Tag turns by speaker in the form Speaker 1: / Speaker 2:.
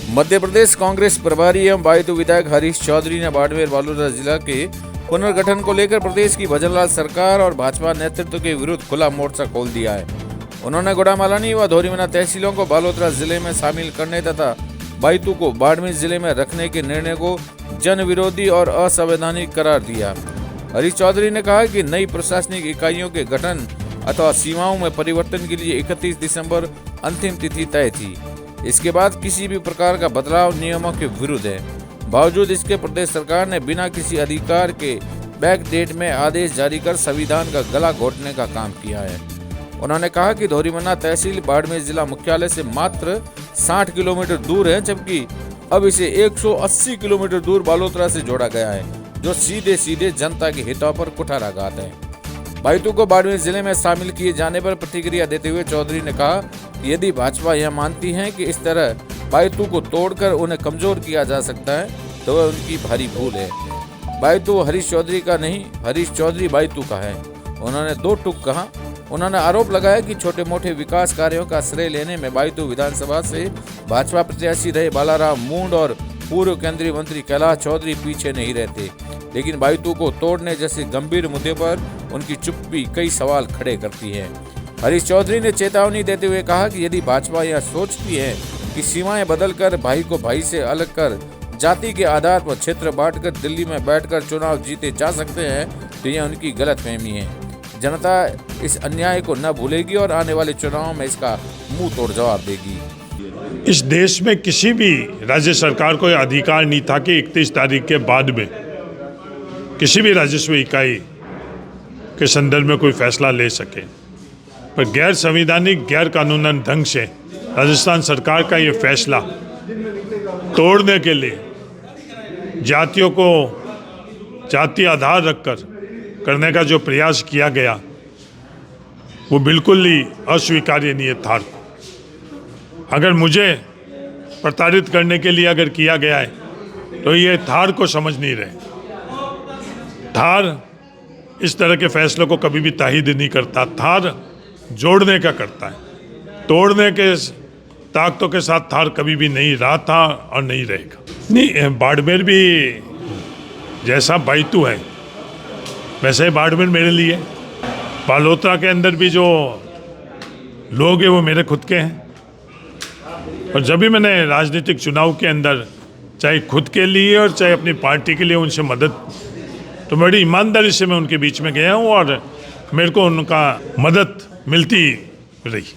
Speaker 1: मध्य प्रदेश कांग्रेस प्रभारी एवं बायतू विधायक हरीश चौधरी ने बाड़मेर बालोतरा जिला के पुनर्गठन को लेकर प्रदेश की भजनलाल सरकार और भाजपा नेतृत्व के विरुद्ध खुला मोर्चा खोल दिया है। उन्होंने गुड़ामालानी व धोरीमना तहसीलों को बालोतरा जिले में शामिल करने तथा बायतू को बाड़मेर जिले में रखने के निर्णय को जन विरोधी और असंवैधानिक करार दिया। हरीश चौधरी ने कहा कि नई प्रशासनिक इकाइयों के गठन अथवा सीमाओं में परिवर्तन के लिए 31 दिसंबर अंतिम तिथि तय थी। इसके बाद किसी भी प्रकार का बदलाव नियमों के विरुद्ध है। बावजूद इसके प्रदेश सरकार ने बिना किसी अधिकार के बैक डेट में आदेश जारी कर संविधान का गला घोटने का काम किया है। उन्होंने कहा कि धोरीमना तहसील बाड़मेर जिला मुख्यालय से मात्र 60 किलोमीटर दूर है, जबकि अब इसे 180 किलोमीटर दूर बालोतरा से जोड़ा गया है, जो सीधे सीधे जनता के हितों पर कुठाराघात है। बायतू को बाड़मेर जिले में शामिल किए जाने पर प्रतिक्रिया देते हुए चौधरी ने कहा कि यदि भाजपा यह मानती है कि इस तरह बायतू को तोड़कर उन्हें कमजोर किया जा सकता है तो वह उनकी भारी भूल है। बायतू हरीश चौधरी का नहीं, हरीश चौधरी बायतू का है। उन्होंने दो टूक कहा। उन्होंने आरोप लगाया कि छोटे मोटे विकास कार्यों का श्रेय लेने में बायतू विधानसभा से भाजपा प्रत्याशी रहे बालाराम मूंड और पूर्व केंद्रीय मंत्री कैलाश चौधरी पीछे नहीं रहते, लेकिन बायतू को तोड़ने जैसे गंभीर मुद्दे पर उनकी चुप्पी कई सवाल खड़े करती है। हरीश चौधरी ने चेतावनी देते हुए कहा कि यदि भाजपा यह सोचती है कि सीमाएं बदलकर भाई को भाई से अलग कर जाति के आधार पर क्षेत्र बांटकर दिल्ली में बैठकर चुनाव जीते जा सकते हैं तो यह उनकी गलतफहमी है। जनता इस अन्याय को न भूलेगी और आने वाले चुनावों में इसका मुंह तोड़ जवाब देगी।
Speaker 2: इस देश में किसी भी राज्य सरकार को यह अधिकार नहीं था कि 31 तारीख के बाद में किसी भी राजस्व इकाई के संदर्भ में कोई फैसला ले सके, पर गैर संवैधानिक गैर कानूनन ढंग से राजस्थान सरकार का ये फैसला तोड़ने के लिए जातियों को जाति आधार रखकर करने का जो प्रयास किया गया वो बिल्कुल ही अस्वीकार्य नहीं है। थार को अगर मुझे प्रताड़ित करने के लिए अगर किया गया है तो ये थार को समझ नहीं रहे। थार इस तरह के फैसलों को कभी भी ताहीद नहीं करता। थार जोड़ने का करता है, तोड़ने के ताकतों के साथ थार कभी भी नहीं रहा था और नहीं रहेगा। नहीं, बाड़मेर भी जैसा बायतू है वैसे ही बाड़मेर मेरे लिए। बालोतरा के अंदर भी जो लोग हैं वो मेरे खुद के हैं, और जब भी मैंने राजनीतिक चुनाव के अंदर चाहे खुद के लिए और चाहे अपनी पार्टी के लिए उनसे मदद, तो बड़ी ईमानदारी से मैं उनके बीच में गया हूँ और मेरे को उनका मदद मिलती रही।